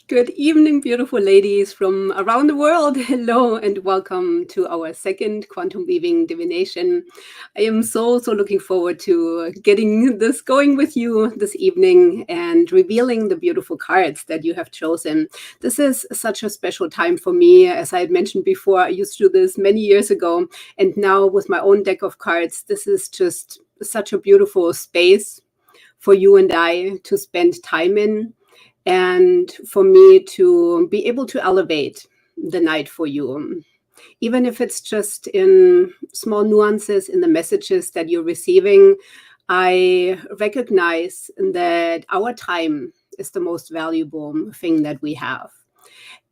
Good evening, beautiful ladies from around the world. Hello and welcome to our second quantum weaving divination. I am so looking forward to getting this going with you this evening and revealing the beautiful cards that you have chosen. This is such a special time for me. As I had mentioned before, I used to do this many years ago, and now with my own deck of cards, this is just such a beautiful space for you and I to spend time in, and for me to be able to elevate the night for you, even if it's just in small nuances in the messages that you're receiving. I recognize that our time is the most valuable thing that we have.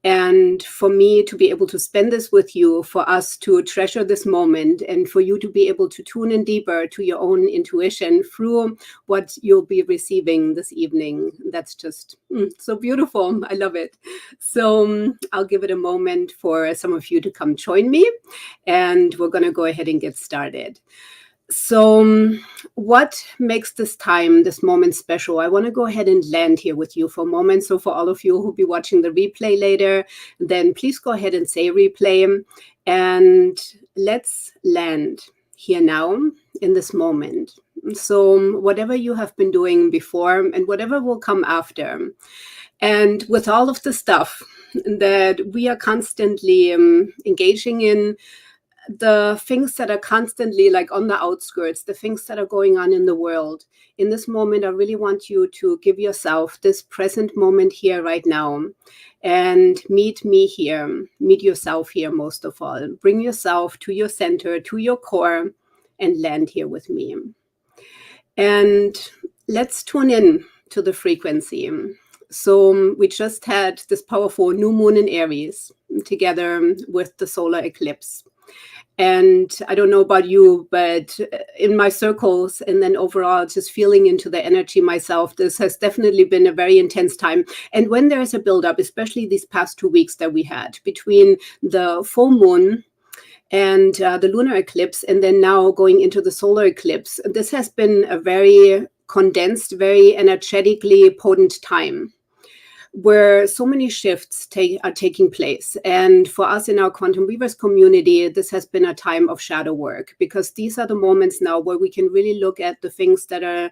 And for me to be able to spend this with you, for us to treasure this moment, and for you to be able to tune in deeper to your own intuition through what you'll be receiving this evening. That's just so beautiful. I love it. So I'll give it a moment for some of you to come join me, and we're going to go ahead and get started. So what makes this time, this moment special? I want to go ahead and land here with you for a moment. So for all of you who'll be watching the replay later, then please go ahead and say replay. And let's land here now in this moment. So whatever you have been doing before and whatever will come after, and with all of the stuff that we are constantly engaging in, the things that are constantly like on the outskirts, the things that are going on in the world. In this moment, I really want you to give yourself this present moment here right now and meet me here, meet yourself here most of all. Bring yourself to your center, to your core, and land here with me. And let's tune in to the frequency. So we just had this powerful new moon in Aries together with the solar eclipse. And I don't know about you, but in my circles and then overall, just feeling into the energy myself, this has definitely been a very intense time. And when there is a buildup, especially these past 2 weeks that we had between the full moon and the lunar eclipse, and then now going into the solar eclipse, this has been a very condensed, very energetically potent time, where so many shifts are taking place. And for us in our Quantum Weavers community, this has been a time of shadow work, because these are the moments now where we can really look at the things that are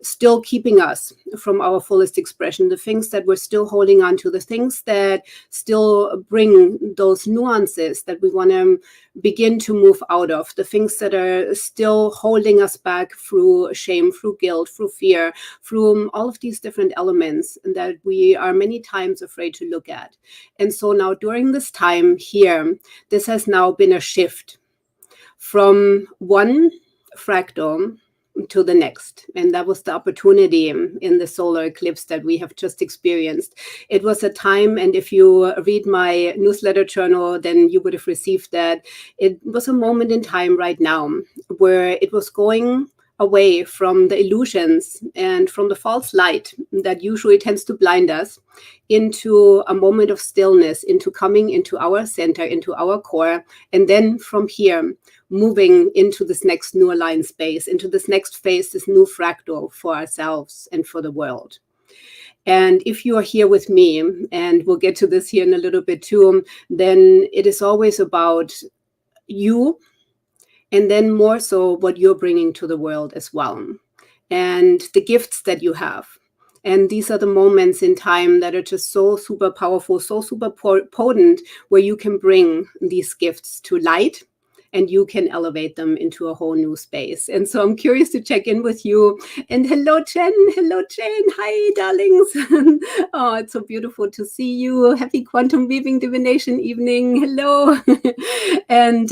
still keeping us from our fullest expression, the things that we're still holding on to, the things that still bring those nuances that we want to begin to move out of, the things that are still holding us back through shame, through guilt, through fear, through all of these different elements that we are many times afraid to look at. And so now during this time here, this has now been a shift from one fractal to the next. And that was the opportunity in the solar eclipse that we have just experienced. It was a time, and if you read my newsletter journal, then you would have received that. It was a moment in time right now where it was going away from the illusions and from the false light that usually tends to blind us, into a moment of stillness, into coming into our center, into our core, and then from here moving into this next new aligned space, into this next phase, this new fractal for ourselves and for the world. And if you are here with me, and we'll get to this here in a little bit too, then it is always about you, and then more so what you're bringing to the world as well, and the gifts that you have. And these are the moments in time that are just so super powerful, so super potent, where you can bring these gifts to light and you can elevate them into a whole new space. And so I'm curious to check in with you. And hello, Jen. Hello, Jane. Hi, darlings. Oh, it's so beautiful to see you. Happy Quantum Weaving Divination evening. Hello. And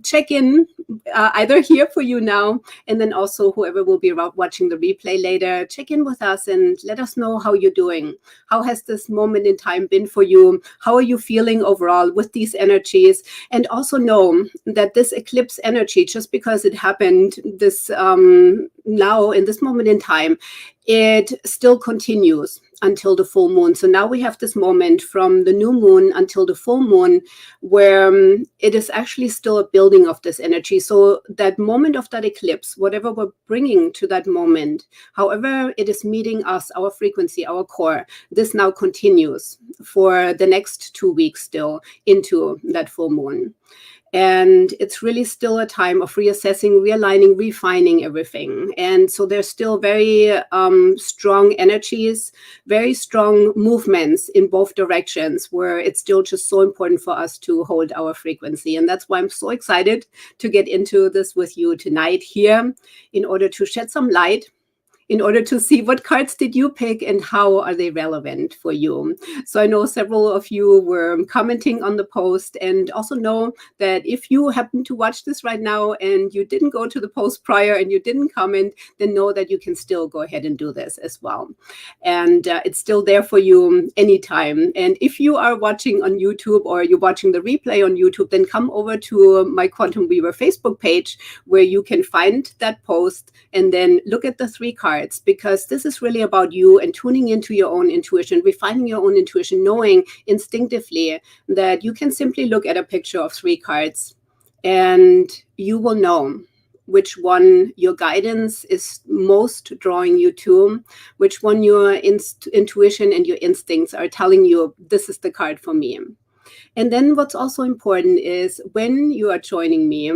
check in either here for you now, and then also whoever will be watching the replay later, check in with us and let us know how you're doing. How has this moment in time been for you? How are you feeling overall with these energies? And also know that this eclipse energy, just because it happened this now in this moment in time, it still continues until the full moon. So now we have this moment from the new moon until the full moon where it is actually still a building of this energy. So that moment of that eclipse, whatever we're bringing to that moment, however it is meeting us, our frequency, our core, this now continues for the next 2 weeks still into that full moon. And it's really still a time of reassessing, realigning, refining everything. And so there's still very strong energies, very strong movements in both directions, where it's still just so important for us to hold our frequency. And that's why I'm so excited to get into this with you tonight here, in order to shed some light, in order to see what cards did you pick and how are they relevant for you. So I know several of you were commenting on the post, and also know that if you happen to watch this right now and you didn't go to the post prior and you didn't comment, then know that you can still go ahead and do this as well. And it's still there for you anytime. And if you are watching on YouTube or you're watching the replay on YouTube, then come over to my Quantum Weaver Facebook page, where you can find that post and then look at the 3 cards, because this is really about you and tuning into your own intuition, refining your own intuition, knowing instinctively that you can simply look at a picture of 3 cards and you will know which one your guidance is most drawing you to, which one your intuition and your instincts are telling you, this is the card for me. And then what's also important is when you are joining me,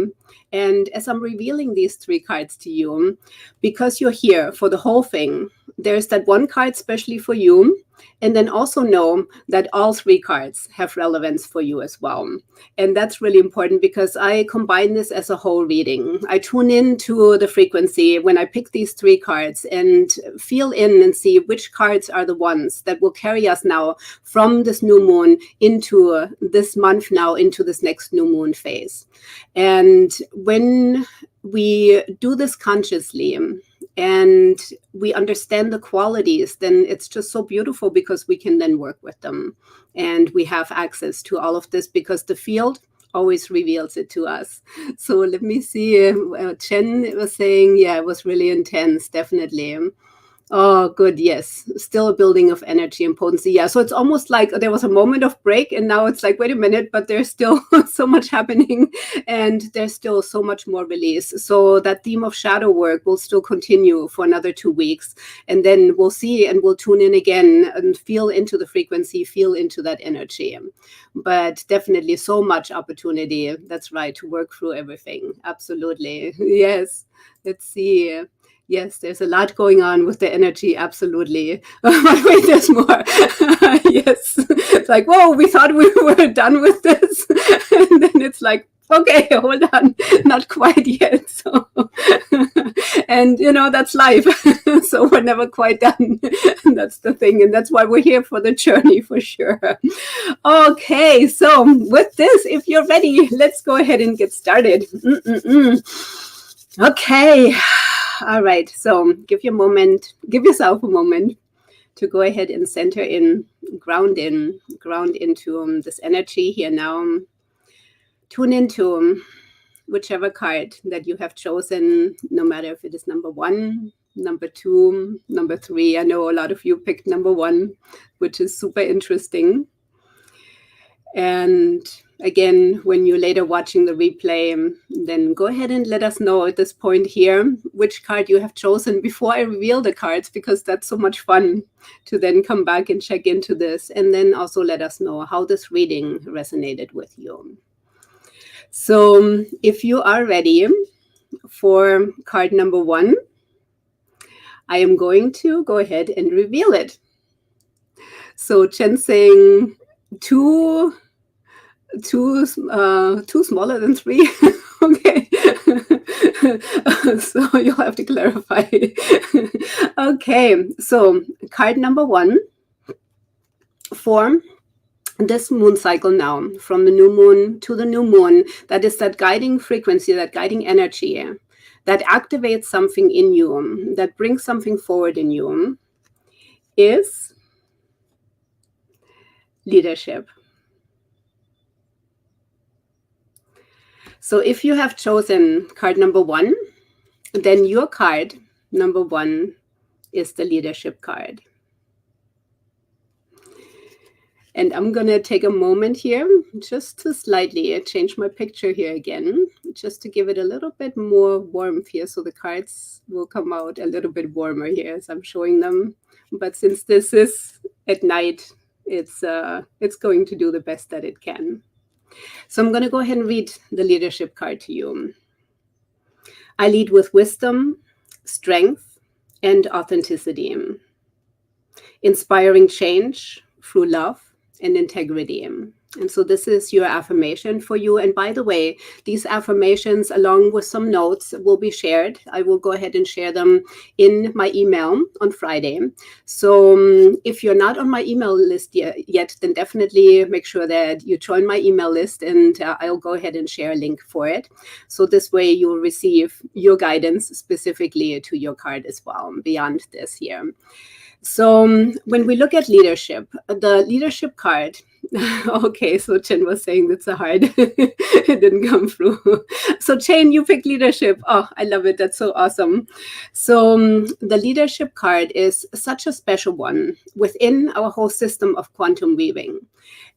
and as I'm revealing these 3 cards to you, because you're here for the whole thing, there's that one card specially for you. And then also know that all 3 cards have relevance for you as well. And that's really important, because I combine this as a whole reading. I tune into the frequency when I pick these 3 cards and feel in and see which cards are the ones that will carry us now from this new moon into this month, now into this next new moon phase. And when we do this consciously, and we understand the qualities, then it's just so beautiful, because we can then work with them. And we have access to all of this, because the field always reveals it to us. So let me see. Chen was saying, yeah, it was really intense, definitely. Oh, good. Yes. Still a building of energy and potency. Yeah. So it's almost like there was a moment of break, and now it's like, wait a minute, but there's still so much happening, and there's still so much more release. So that theme of shadow work will still continue for another 2 weeks. And then we'll see, and we'll tune in again and feel into the frequency, feel into that energy. But definitely so much opportunity. That's right. To work through everything. Absolutely. Yes. Let's see. Yes, there's a lot going on with the energy, absolutely. But wait, there's more. Yes. It's like, whoa, we thought we were done with this. And then it's like, okay, hold on, not quite yet. So, and that's life. So we're never quite done. That's the thing. And that's why we're here for the journey, for sure. Okay, so with this, if you're ready, let's go ahead and get started. Okay. All right, so give yourself a moment to go ahead and center in, ground into this energy here now. Tune into whichever card that you have chosen, no matter if it is number 1, number 2, number 3. I know a lot of you picked number 1, which is super interesting. And again, when you're later watching the replay, then go ahead and let us know at this point here which card you have chosen before I reveal the cards, because that's so much fun to then come back and check into this. And then also let us know how this reading resonated with you. So if you are ready for card number 1, I am going to go ahead and reveal it. So Chen saying 2 smaller than 3. Okay. So you'll have to clarify. Okay, so card number 1 for this moon cycle now, from the new moon to the new moon, that is that guiding frequency, that guiding energy that activates something in you, that brings something forward in you, is leadership. So if you have chosen card number 1, then your card number 1 is the leadership card. And I'm going to take a moment here just to slightly change my picture here again, just to give it a little bit more warmth here. So the cards will come out a little bit warmer here as I'm showing them. But since this is at night, it's going to do the best that it can. So I'm going to go ahead and read the leadership card to you. I lead with wisdom, strength, and authenticity, inspiring change through love and integrity. And so this is your affirmation for you. And by the way, these affirmations, along with some notes, will be shared. I will go ahead and share them in my email on Friday. So if you're not on my email list yet, then definitely make sure that you join my email list, and I'll go ahead and share a link for it. So this way you will receive your guidance specifically to your card as well, beyond this here. So when we look at leadership, the leadership card, okay, so Chen was saying that's a hard, it didn't come through. So Chen, you picked leadership. Oh, I love it. That's so awesome. So the leadership card is such a special one within our whole system of quantum weaving.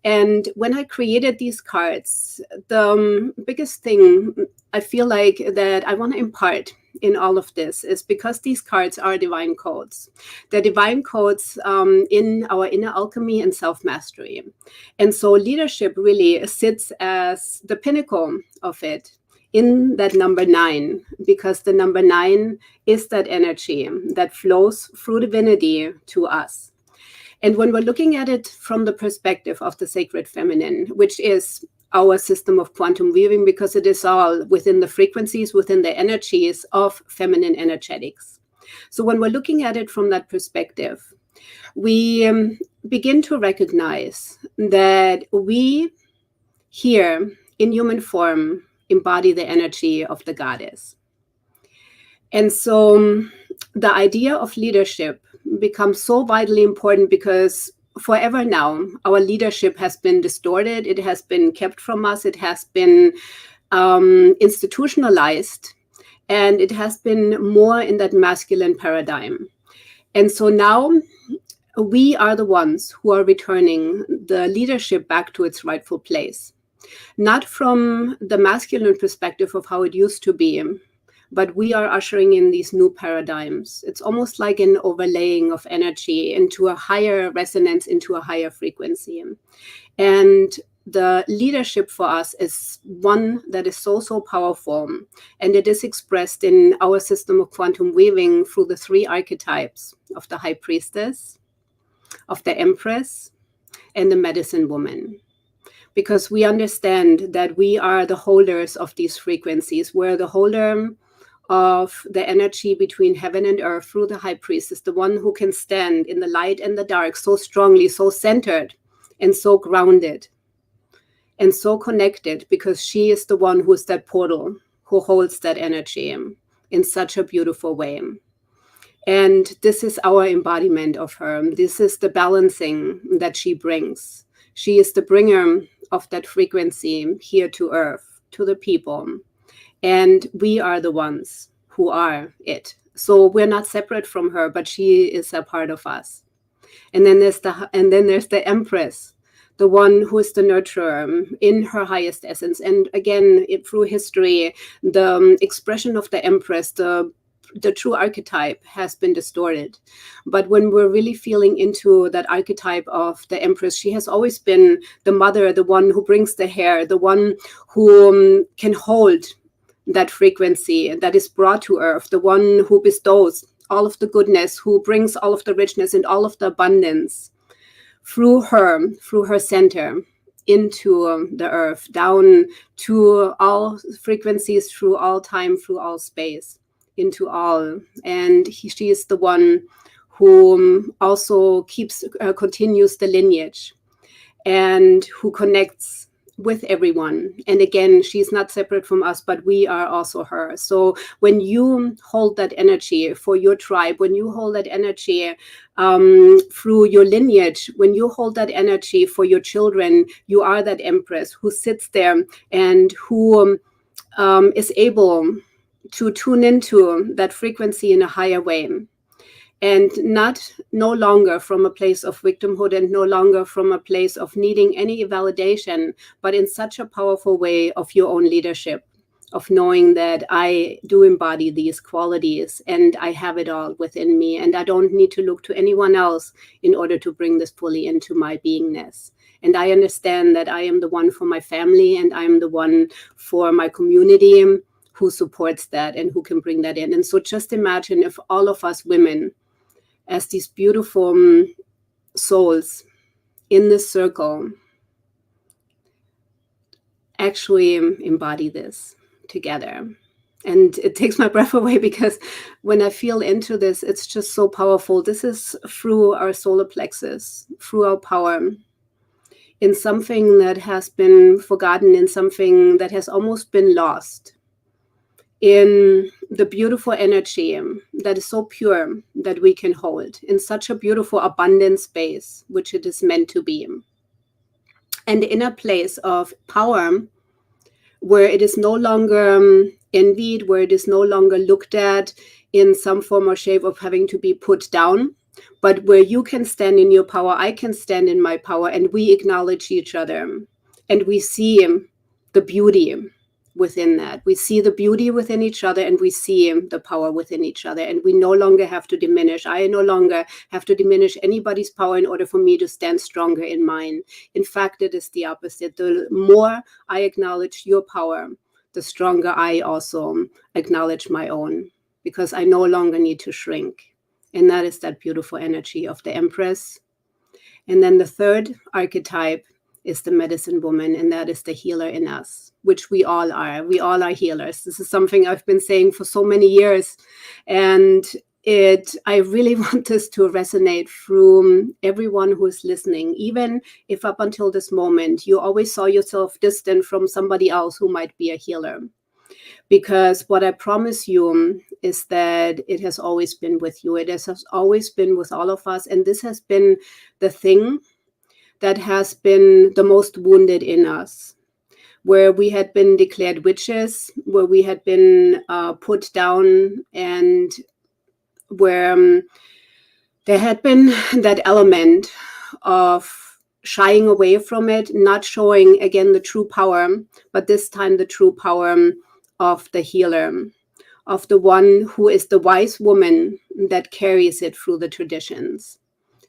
And when I created these cards, the biggest thing I feel like that I want to impart in all of this is because these cards are divine codes. They're divine codes in our inner alchemy and self-mastery. And so leadership really sits as the pinnacle of it in that number 9, because the number 9 is that energy that flows through divinity to us. And when we're looking at it from the perspective of the sacred feminine, which is our system of quantum weaving, because it is all within the frequencies, within the energies of feminine energetics. So when we're looking at it from that perspective, we begin to recognize that we here in human form embody the energy of the goddess. And so the idea of leadership becomes so vitally important, because forever now, our leadership has been distorted. It has been kept from us. It has been institutionalized, and it has been more in that masculine paradigm. And so now we are the ones who are returning the leadership back to its rightful place, not from the masculine perspective of how it used to be, but we are ushering in these new paradigms. It's almost like an overlaying of energy into a higher resonance, into a higher frequency. And the leadership for us is one that is so, so powerful. And it is expressed in our system of quantum weaving through the 3 archetypes of the high priestess, of the empress, and the medicine woman. Because we understand that we are the holders of these frequencies. We're the holder of the energy between heaven and earth through the high priestess, the one who can stand in the light and the dark so strongly, so centered, and so grounded, and so connected, because she is the one who is that portal, who holds that energy in such a beautiful way. And this is our embodiment of her. This is the balancing that she brings. She is the bringer of that frequency here to earth, to the people. And we are the ones who are it. So we're not separate from her, but she is a part of us. And then there's the empress, the one who is the nurturer in her highest essence. And again, through history, the expression of the empress, the true archetype, has been distorted. But when we're really feeling into that archetype of the empress, she has always been the mother, the one who brings the hair, the one who can hold that frequency that is brought to earth, the one who bestows all of the goodness, who brings all of the richness and all of the abundance through her center into the earth, down to all frequencies, through all time, through all space, into all. And she is the one who also continues the lineage, and who connects with everyone. And again, she's not separate from us, but we are also her. So when you hold that energy for your tribe, when you hold that energy through your lineage, when you hold that energy for your children, you are that empress who sits there and who is able to tune into that frequency in a higher way. and no longer from a place of victimhood and no longer from a place of needing any validation, but in such a powerful way of your own leadership, of knowing that I do embody these qualities and I have it all within me, and I don't need to look to anyone else in order to bring this fully into my beingness. And I understand that I am the one for my family and I'm the one for my community who supports that and who can bring that in. And so just imagine if all of us women, as these beautiful souls in this circle, actually embody this together. And it takes my breath away, because when I feel into this, it's just so powerful. This is through our solar plexus, through our power, in something that has been forgotten, in something that has almost been lost, in the beautiful energy that is so pure that we can hold in such a beautiful abundant space, which it is meant to be. And in a place of power where it is no longer envied, where it is no longer looked at in some form or shape of having to be put down, but where you can stand in your power, I can stand in my power, and we acknowledge each other, and we see the beauty within that. We see the beauty within each other, and we see the power within each other, and we no longer have to diminish. I no longer have to diminish anybody's power in order for me to stand stronger in mine. In fact, it is the opposite. The more I acknowledge your power, the stronger I also acknowledge my own, because I no longer need to shrink. And that is that beautiful energy of the Empress. And then the third archetype is the medicine woman, and that is the healer in us, which we all are. We all are healers. This is something I've been saying for so many years. And I really want this to resonate through everyone who is listening, even if up until this moment, you always saw yourself distant from somebody else who might be a healer. Because what I promise you is that it has always been with you. It has always been with all of us. And this has been the thing that has been the most wounded in us, where we had been declared witches, where we had been put down, and where there had been that element of shying away from it, not showing again the true power, but this time the true power of the healer, of the one who is the wise woman that carries it through the traditions.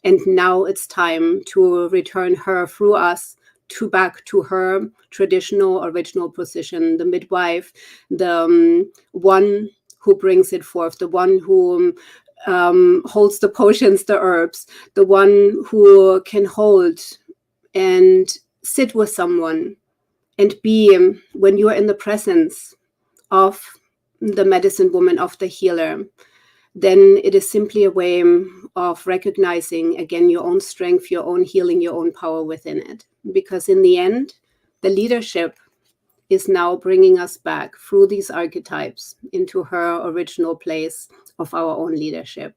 And now it's time to return her through us back to her traditional original position, the midwife, the one who brings it forth, the one who holds the potions, the herbs, the one who can hold and sit with someone and be, when you are in the presence of the medicine woman, of the healer, then it is simply a way of recognizing, again, your own strength, your own healing, your own power within it. Because in the end, the leadership is now bringing us back through these archetypes into her original place of our own leadership.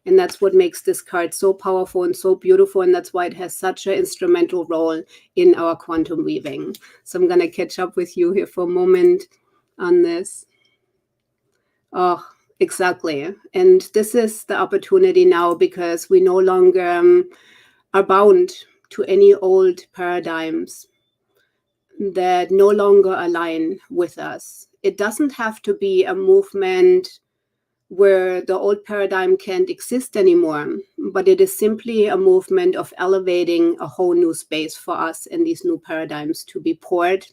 And that's what makes this card so powerful and so beautiful. And that's why it has such an instrumental role in our quantum weaving. So I'm going to catch up with you here for a moment on this. Oh, exactly. And this is the opportunity now, because we no longer are bound to any old paradigms that no longer align with us. It doesn't have to be a movement where the old paradigm can't exist anymore, but it is simply a movement of elevating a whole new space for us and these new paradigms to be poured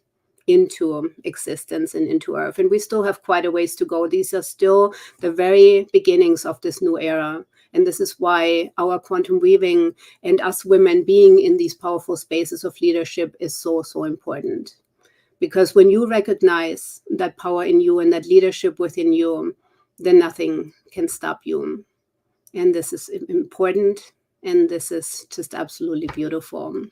into existence and into Earth. And we still have quite a ways to go. These are still the very beginnings of this new era. And this is why our quantum weaving and us women being in these powerful spaces of leadership is so, so important. Because when you recognize that power in you and that leadership within you, then nothing can stop you. And this is important. And this is just absolutely beautiful.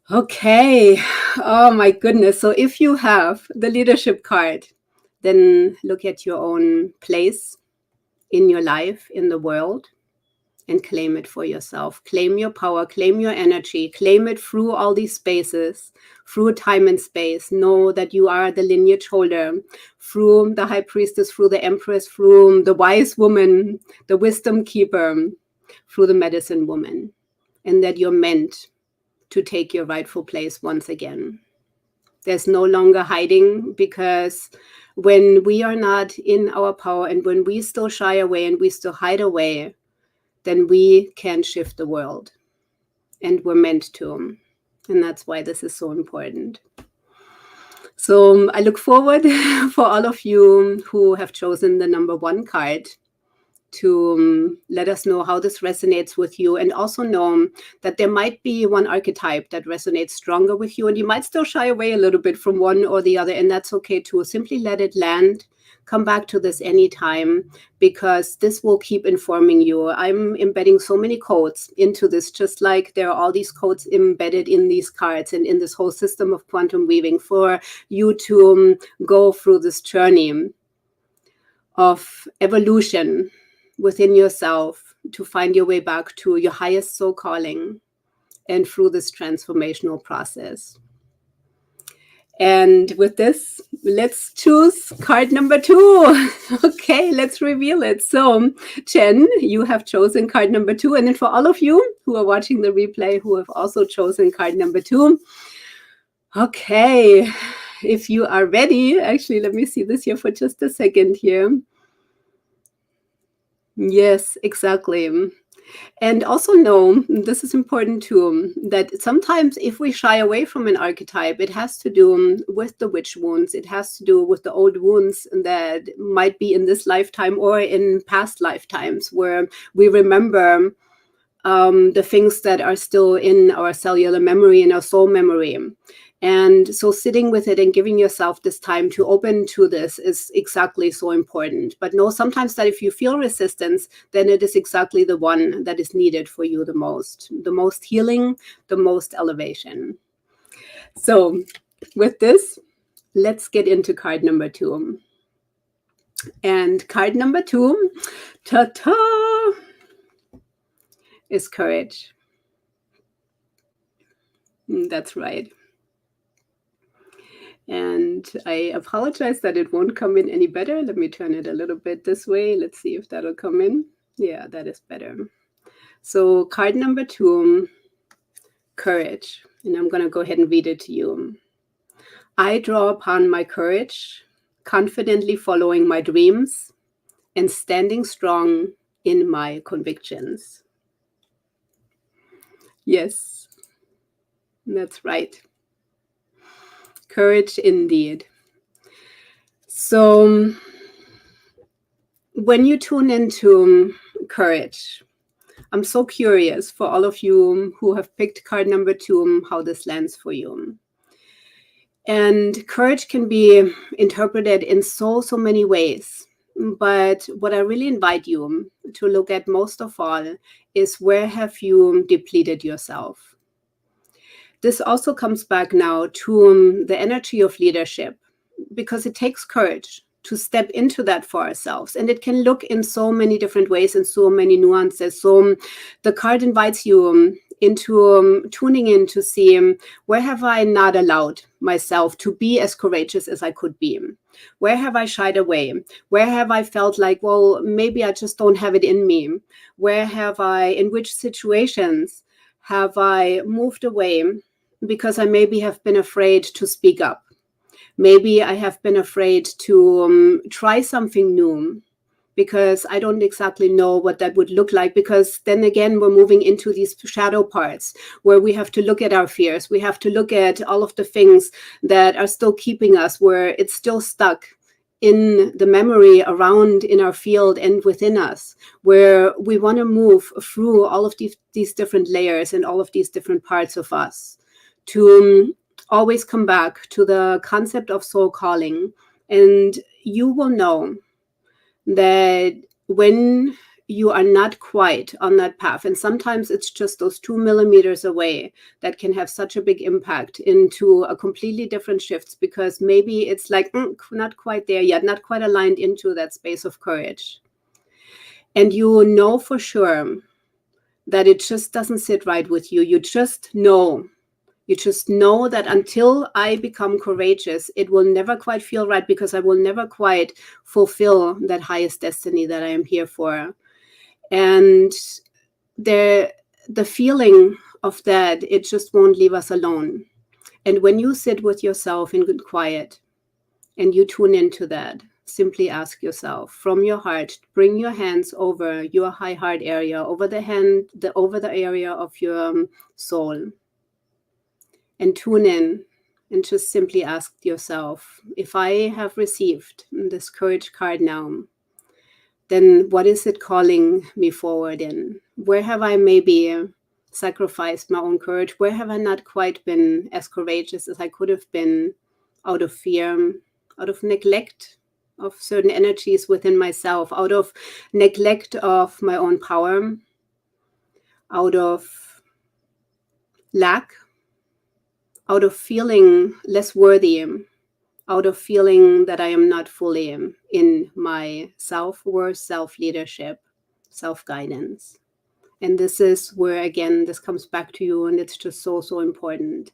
Okay. Oh my goodness. So if you have the leadership card, then look at your own place in your life, in the world. and claim it for yourself. Claim your power, claim your energy, claim it through all these spaces, through time and space. Know that you are the lineage holder, through the high priestess, through the empress, through the wise woman, the wisdom keeper, through the medicine woman, and that you're meant to take your rightful place once again. There's no longer hiding, because when we are not in our power and when we still shy away and we still hide away, then we can shift the world. And we're meant to. And that's why this is so important. So I look forward for all of you who have chosen the number 1 card to let us know how this resonates with you, and also know that there might be one archetype that resonates stronger with you, and you might still shy away a little bit from one or the other, and that's okay too. Simply let it land. Come back to this anytime, because this will keep informing you. I'm embedding so many codes into this, just like there are all these codes embedded in these cards and in this whole system of quantum weaving for you to go through this journey of evolution within yourself, to find your way back to your highest soul calling, and through this transformational process. And with this, let's choose card number 2. Okay, let's reveal it. So, Jen, you have chosen card number 2. And then for all of you who are watching the replay who have also chosen card number 2, okay, if you are ready, actually, let me see this here for just a second here. Yes, exactly. And also know, this is important too, that sometimes if we shy away from an archetype, it has to do with the witch wounds. It has to do with the old wounds that might be in this lifetime or in past lifetimes, where we remember the things that are still in our cellular memory, in our soul memory. And so sitting with it and giving yourself this time to open to this is exactly so important. But know sometimes that if you feel resistance, then it is exactly the one that is needed for you the most healing, the most elevation. So with this, let's get into card number 2. And card number 2, ta-ta, is courage. That's right. And I apologize that it won't come in any better. Let me turn it a little bit this way. Let's see if that'll come in. Yeah, that is better. So card number 2, courage. And I'm going to go ahead and read it to you. I draw upon my courage, confidently following my dreams and standing strong in my convictions. Yes, that's right. Courage indeed. So when you tune into courage, I'm so curious for all of you who have picked card number 2, how this lands for you. And courage can be interpreted in so many ways. But what I really invite you to look at most of all is, where have you depleted yourself? This also comes back now to the energy of leadership, because it takes courage to step into that for ourselves. And it can look in so many different ways and so many nuances. So the card invites you into tuning in to see, where have I not allowed myself to be as courageous as I could be? Where have I shied away? Where have I felt like, well, maybe I just don't have it in me? Where have I, in which situations have I moved away because I maybe have been afraid to speak up? Maybe I have been afraid to try something new, because I don't exactly know what that would look like. Because then again, we're moving into these shadow parts where we have to look at our fears. We have to look at all of the things that are still keeping us, where it's still stuck in the memory around in our field and within us, where we want to move through all of these different layers and all of these different parts of us to always come back to the concept of soul calling. And you will know that when you are not quite on that path, and sometimes it's just those 2 millimeters away, that can have such a big impact into a completely different shifts, because maybe it's like not quite there yet, not quite aligned into that space of courage. And you know for sure that it just doesn't sit right with you. You just know. You just know that until I become courageous, it will never quite feel right, because I will never quite fulfill that highest destiny that I am here for. And the feeling of that, it just won't leave us alone. And when you sit with yourself in good quiet and you tune into that, simply ask yourself from your heart, bring your hands over your high heart area, over over the area of your soul, and tune in and just simply ask yourself, if I have received this courage card now, then what is it calling me forward in? Where have I maybe sacrificed my own courage? Where have I not quite been as courageous as I could have been, out of fear, out of neglect of certain energies within myself, out of neglect of my own power, out of lack, out of feeling less worthy, out of feeling that I am not fully in my self-worth, self-leadership, self-guidance. And this is where, again, this comes back to you, and it's just so, so important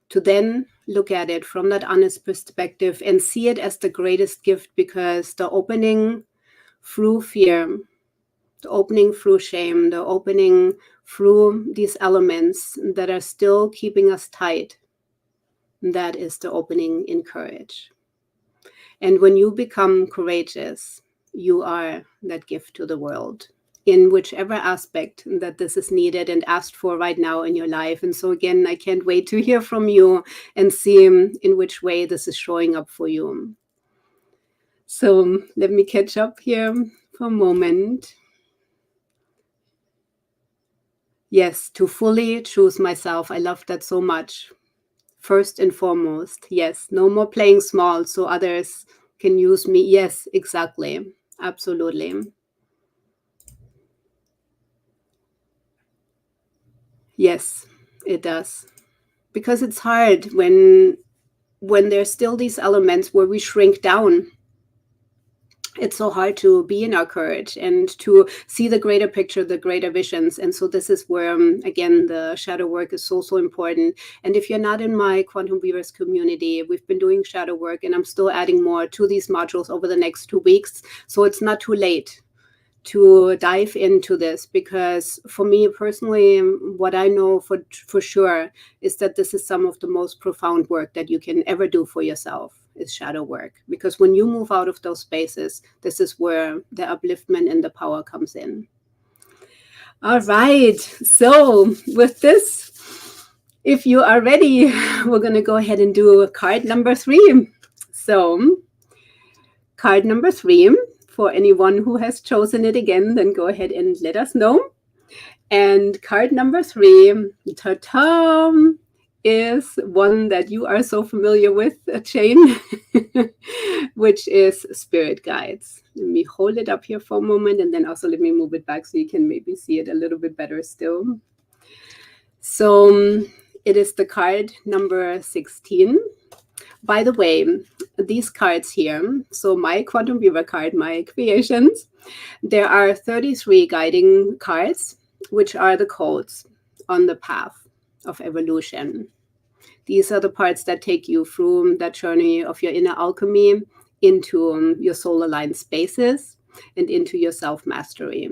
to then look at it from that honest perspective and see it as the greatest gift, because the opening through fear, the opening through shame, the opening through these elements that are still keeping us tight, that is the opening in courage. And when you become courageous, you are that gift to the world in whichever aspect that this is needed and asked for right now in your life. And so again, I can't wait to hear from you and see in which way this is showing up for you. So let me catch up here for a moment. Yes, to fully choose myself. I love that so much. First and foremost, yes, no more playing small so others can use me. Yes, exactly. Absolutely. Yes, it does. Because it's hard when there's still these elements where we shrink down. It's so hard to be in our courage and to see the greater picture, the greater visions. And so this is where, again, the shadow work is so, so important. And if you're not in my Quantum Weavers community, we've been doing shadow work, and I'm still adding more to these modules over the next 2 weeks. So it's not too late to dive into this, because for me personally, what I know for sure is that this is some of the most profound work that you can ever do for yourself, is shadow work. Because when you move out of those spaces, this is where the upliftment and the power comes in. All right, so with this, if you are ready, we're going to go ahead and do card number 3. So card number 3, for anyone who has chosen it again, then go ahead and let us know. And card number 3, ta-ta, is one that you are so familiar with, Jane, which is spirit guides. Let me hold it up here for a moment, and then also let me move it back so you can maybe see it a little bit better still. So it is the card number 16. By the way, these cards here, so my Quantum Weaver card, my creations, there are 33 guiding cards, which are the codes on the path of evolution. These are the parts that take you through that journey of your inner alchemy into your soul-aligned spaces and into your self-mastery.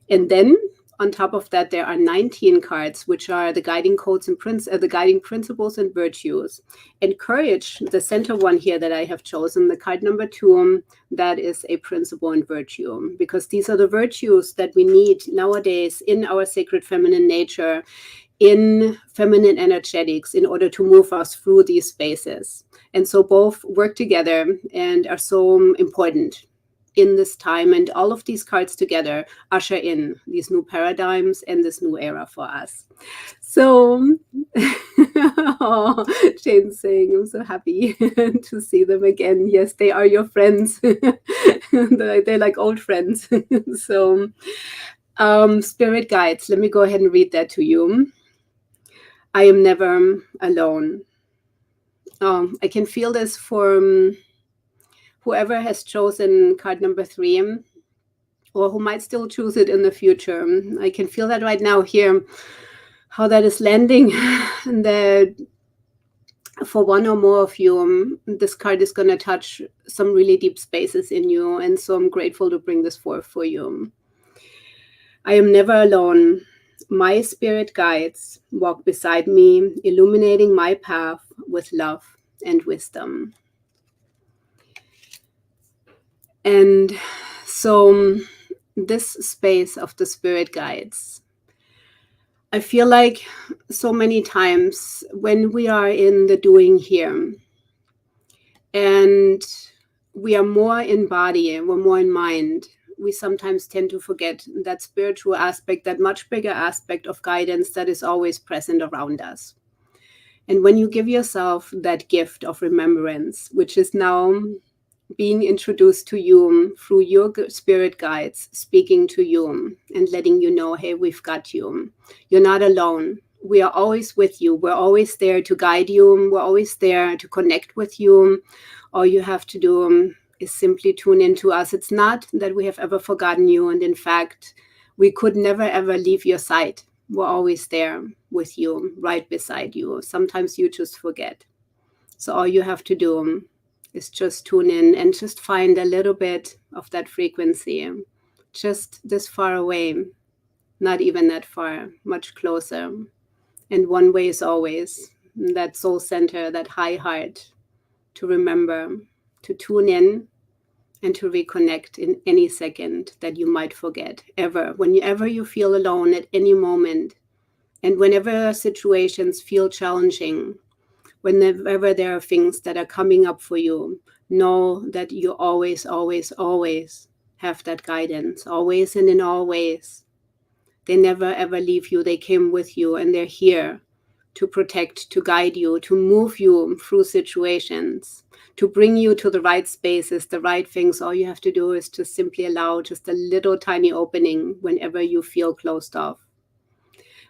And then on top of that, there are 19 cards, which are the guiding codes and the guiding principles and virtues. And courage, the center one here that I have chosen, the card number 2, that is a principle and virtue, because these are the virtues that we need nowadays in our sacred feminine nature, in feminine energetics, in order to move us through these spaces. And so both work together and are so important in this time, and all of these cards together usher in these new paradigms and this new era for us. So oh, Jane's saying, I'm so happy to see them again. Yes, they are your friends. They're like old friends. So spirit guides, let me go ahead and read that to you. I am never alone. I can feel this for whoever has chosen card number 3, or who might still choose it in the future. I can feel that right now here, how that is landing, and that for one or more of you, this card is going to touch some really deep spaces in you. And so I'm grateful to bring this forth for you. I am never alone. My spirit guides walk beside me, illuminating my path with love and wisdom. And so this space of the spirit guides, I feel like so many times when we are in the doing here and we are more in body and we're more in mind, we sometimes tend to forget that spiritual aspect, that much bigger aspect of guidance that is always present around us. And when you give yourself that gift of remembrance, which is now being introduced to you through your spirit guides, speaking to you and letting you know, hey, we've got you. You're not alone. We are always with you. We're always there to guide you. We're always there to connect with you. All you have to do is simply tune into us. It's not that we have ever forgotten you. And in fact, we could never, ever leave your side. We're always there with you, right beside you. Sometimes you just forget. So all you have to do is just tune in and just find a little bit of that frequency, just this far away, not even that far, much closer. And one way is always that soul center, that high heart, to remember, to tune in and to reconnect in any second that you might forget, ever. Whenever you feel alone at any moment, and whenever situations feel challenging, whenever there are things that are coming up for you, know that you always, always, always have that guidance, always and in all ways. They never, ever leave you. They came with you, and they're here to protect, to guide you, to move you through situations, to bring you to the right spaces, the right things. All you have to do is just simply allow just a little tiny opening whenever you feel closed off.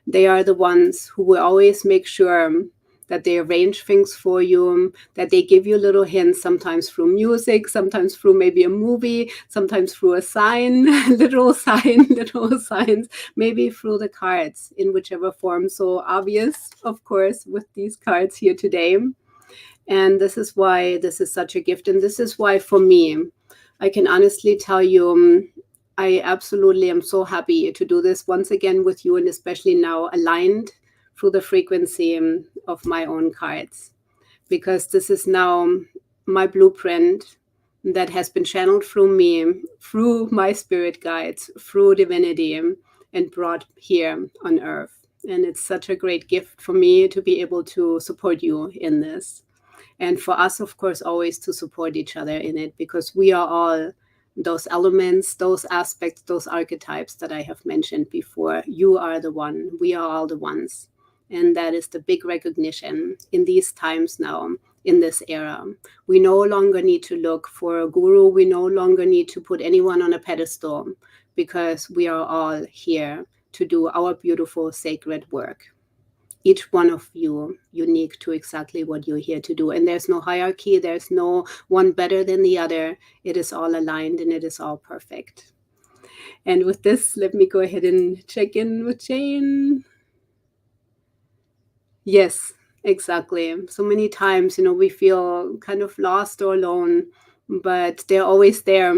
They are the ones who will always make sure that they arrange things for you, that they give you little hints, sometimes through music, sometimes through maybe a movie, sometimes through a sign, literal signs, maybe through the cards in whichever form. So obvious, of course, with these cards here today. And this is why this is such a gift. And this is why, for me, I can honestly tell you, I absolutely am so happy to do this once again with you, and especially now aligned through the frequency of my own cards, because this is now my blueprint that has been channeled through me, through my spirit guides, through divinity, and brought here on earth. And it's such a great gift for me to be able to support you in this. And for us, of course, always to support each other in it, because we are all those elements, those aspects, those archetypes that I have mentioned before. You are the one. We are all the ones. And that is the big recognition in these times now, in this era. We no longer need to look for a guru. We no longer need to put anyone on a pedestal, because we are all here to do our beautiful sacred work. Each one of you unique to exactly what you're here to do. And there's no hierarchy. There's no one better than the other. It is all aligned and it is all perfect. And with this, let me go ahead and check in with Jane. Yes, exactly. So many times, we feel kind of lost or alone, but they're always there.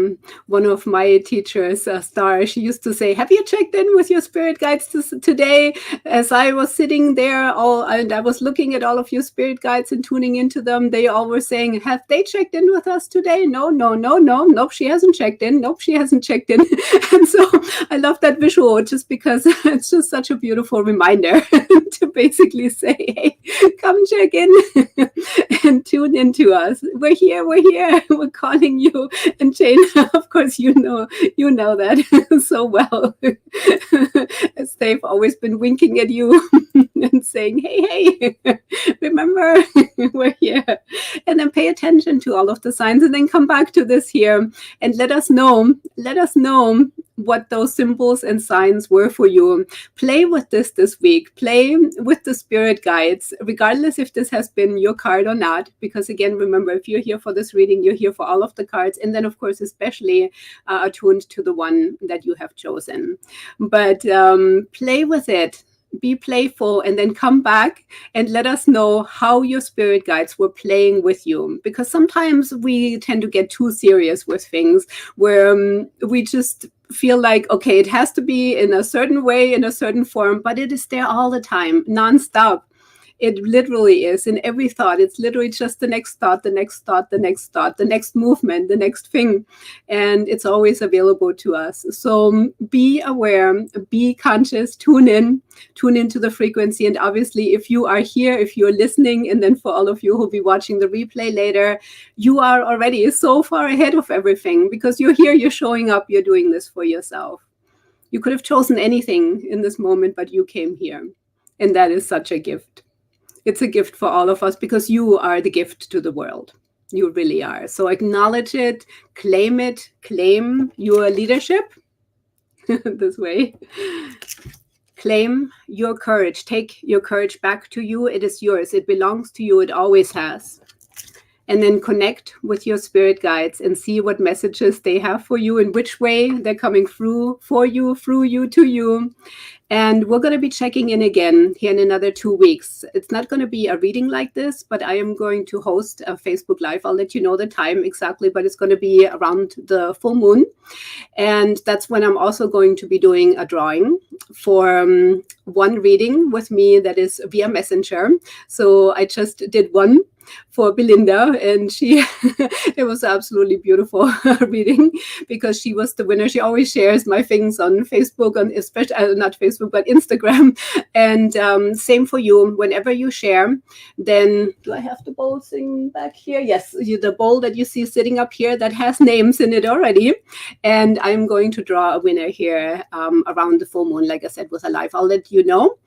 One of my teachers, Star, she used to say, have you checked in with your spirit guides today? As I was sitting there and I was looking at all of your spirit guides and tuning into them, they all were saying, have they checked in with us today? No. Nope, she hasn't checked in. Nope, she hasn't checked in. And so I love that visual, just because it's just such a beautiful reminder to basically say, hey, come check in and tune into us. We're here. We're calling you. And Jane, of course, you know that so well, as they've always been winking at you and saying, hey, remember, we're here. And then pay attention to all of the signs, and then come back to this here and let us know what those symbols and signs were for you. Play with this week. Play with the spirit guides, regardless if this has been your card or not. Because again, remember, if you're here for this reading, you're here for all of the cards. And then, of course, especially attuned to the one that you have chosen. But play with it. Be playful, and then come back and let us know how your spirit guides were playing with you. Because sometimes we tend to get too serious with things where we just feel like, okay, it has to be in a certain way, in a certain form, but it is there all the time, nonstop. It literally is in every thought. It's literally just the next thought, the next thought, the next thought, the next movement, the next thing. And it's always available to us. So be aware, be conscious, tune into the frequency. And obviously, if you are here, if you're listening, and then for all of you who'll be watching the replay later, you are already so far ahead of everything because you're here, you're showing up, you're doing this for yourself. You could have chosen anything in this moment, but you came here. And that is such a gift. It's a gift for all of us because you are the gift to the world. You really are. So acknowledge it, claim your leadership this way. Claim your courage. Take your courage back to you. It is yours. It belongs to you. It always has. And then connect with your spirit guides and see what messages they have for you, in which way they're coming through for you, through you, to you. And we're going to be checking in again here in another 2 weeks. It's not going to be a reading like this, but I am going to host a Facebook Live. I'll let you know the time exactly, but it's going to be around the full moon. And that's when I'm also going to be doing a drawing for one reading with me that is via Messenger. So I just did one for Belinda, and she it was absolutely beautiful reading because she was the winner. She always shares my things on Facebook, on especially not Facebook but Instagram. And same for you. Whenever you share, then do I have the bowl sitting back here? Yes, the bowl that you see sitting up here that has names in it already. And I'm going to draw a winner here around the full moon, like I said, with a live. I'll let you know.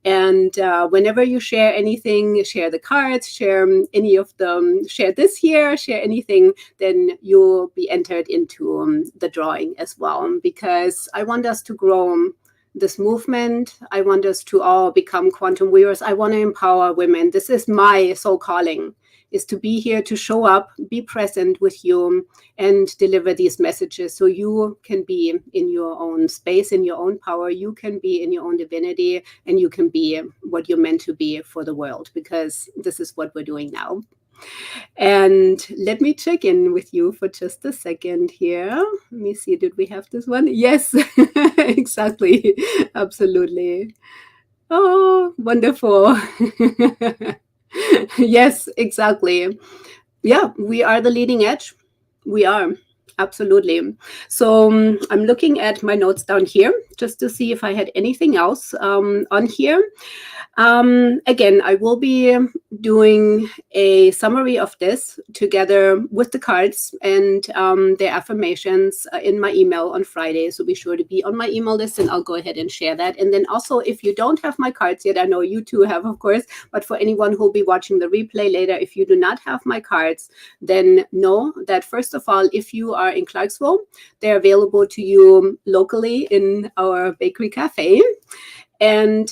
And whenever you share anything, share the cards, share any of them, share this here, share anything, then you'll be entered into the drawing as well. Because I want us to grow this movement. I want us to all become quantum weavers. I want to empower women. This is my soul calling, is to be here, to show up, be present with you, and deliver these messages so you can be in your own space, in your own power. You can be in your own divinity, and you can be what you're meant to be for the world, because this is what we're doing now. And let me check in with you for just a second here. Let me see, did we have this one? Yes, exactly. Absolutely. Oh, wonderful. Yes, exactly. Yeah, we are the leading edge. We are. Absolutely. So I'm looking at my notes down here just to see if I had anything else on here. Again, I will be doing a summary of this together with the cards and their affirmations in my email on Friday. So be sure to be on my email list, and I'll go ahead and share that. And then also, if you don't have my cards yet, I know you two have, of course, but for anyone who'll be watching the replay later, if you do not have my cards, then know that first of all, if you are in Clarksville, they're available to you locally in our bakery cafe. And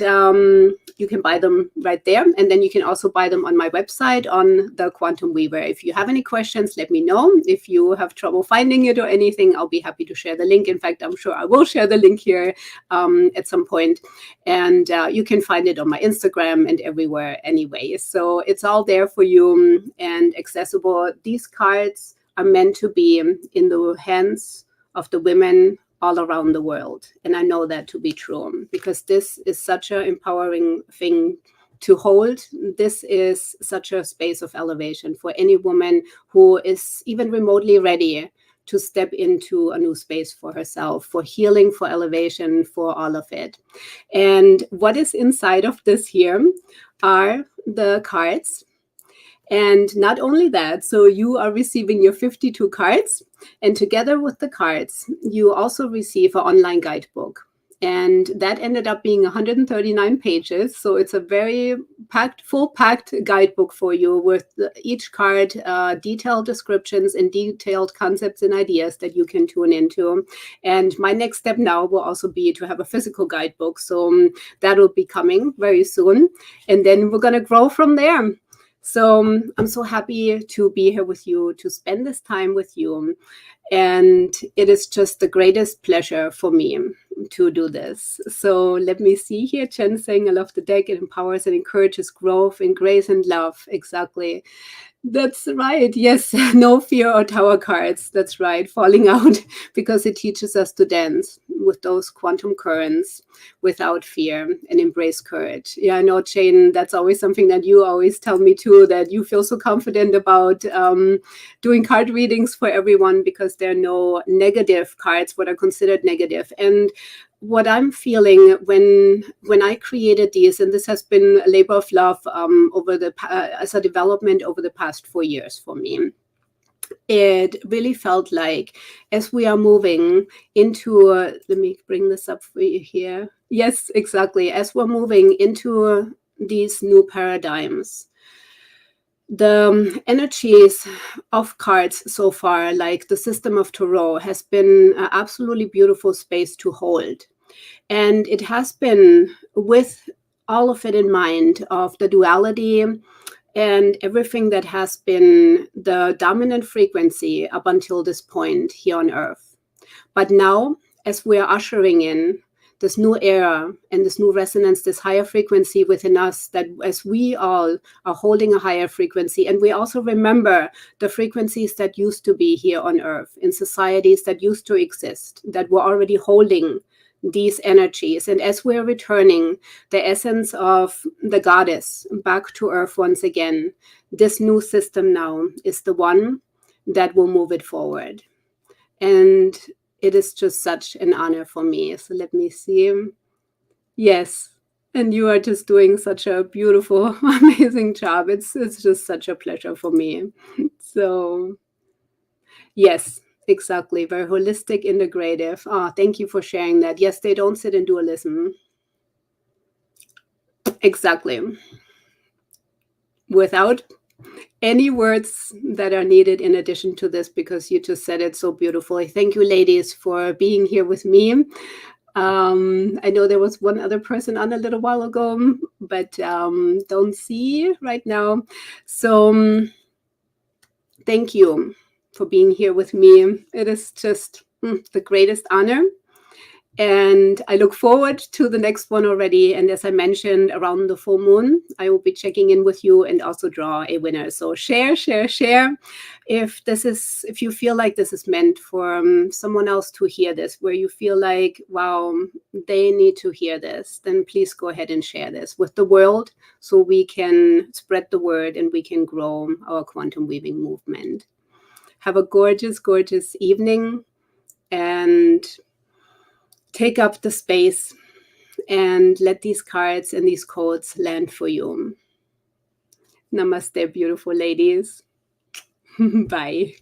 you can buy them right there. And then you can also buy them on my website on the Quantum Weaver. If you have any questions, let me know. If you have trouble finding it or anything, I'll be happy to share the link. In fact, I'm sure I will share the link here at some point. And you can find it on my Instagram and everywhere anyway. So it's all there for you and accessible. These cards are meant to be in the hands of the women all around the world. And I know that to be true because this is such an empowering thing to hold. This is such a space of elevation for any woman who is even remotely ready to step into a new space for herself, for healing, for elevation, for all of it. And what is inside of this here are the cards. And not only that, so you are receiving your 52 cards, and together with the cards, you also receive an online guidebook. And that ended up being 139 pages. So it's a very full-packed guidebook for you with each card, detailed descriptions and detailed concepts and ideas that you can tune into. And my next step now will also be to have a physical guidebook. So that will be coming very soon. And then we're going to grow from there. So I'm so happy to be here with you, to spend this time with you. And it is just the greatest pleasure for me to do this. So let me see here. Chen saying, I love the deck. It empowers and encourages growth in grace and love. Exactly. That's right. Yes. No fear or tower cards. That's right. Falling out, because it teaches us to dance with those quantum currents without fear and embrace courage. Yeah, I know, Jane, that's always something that you always tell me too, that you feel so confident about doing card readings for everyone because there are no negative cards, what are considered negative. And what I'm feeling when I created these, and this has been a labor of love as a development over the past 4 years for me. It really felt like as we are moving into, let me bring this up for you here. Yes, exactly. As we're moving into these new paradigms, the energies of cards so far, like the system of Tarot, has been an absolutely beautiful space to hold. And it has been with all of it in mind of the duality and everything that has been the dominant frequency up until this point here on Earth. But now, as we are ushering in this new era and this new resonance, this higher frequency within us, that as we all are holding a higher frequency, and we also remember the frequencies that used to be here on Earth in societies that used to exist, that were already holding these energies. And as we're returning the essence of the goddess back to Earth once again, this new system now is the one that will move it forward. And it is just such an honor for me. So let me see. Yes. And you are just doing such a beautiful, amazing job. It's just such a pleasure for me. So yes, exactly. Very holistic, integrative. Thank you for sharing that. Yes, they don't sit in dualism. Exactly. Without any words that are needed in addition to this, because you just said it so beautifully. Thank you, ladies, for being here with me. I know there was one other person on a little while ago, but don't see right now. So thank you for being here with me. It is just the greatest honor. And I look forward to the next one already. And as I mentioned, around the full moon, I will be checking in with you and also draw a winner. So share. If you feel like this is meant for someone else to hear this, where you feel like, wow, they need to hear this, then please go ahead and share this with the world so we can spread the word and we can grow our quantum weaving movement. Have a gorgeous, gorgeous evening, and take up the space and let these cards and these codes land for you. Namaste, beautiful ladies. Bye.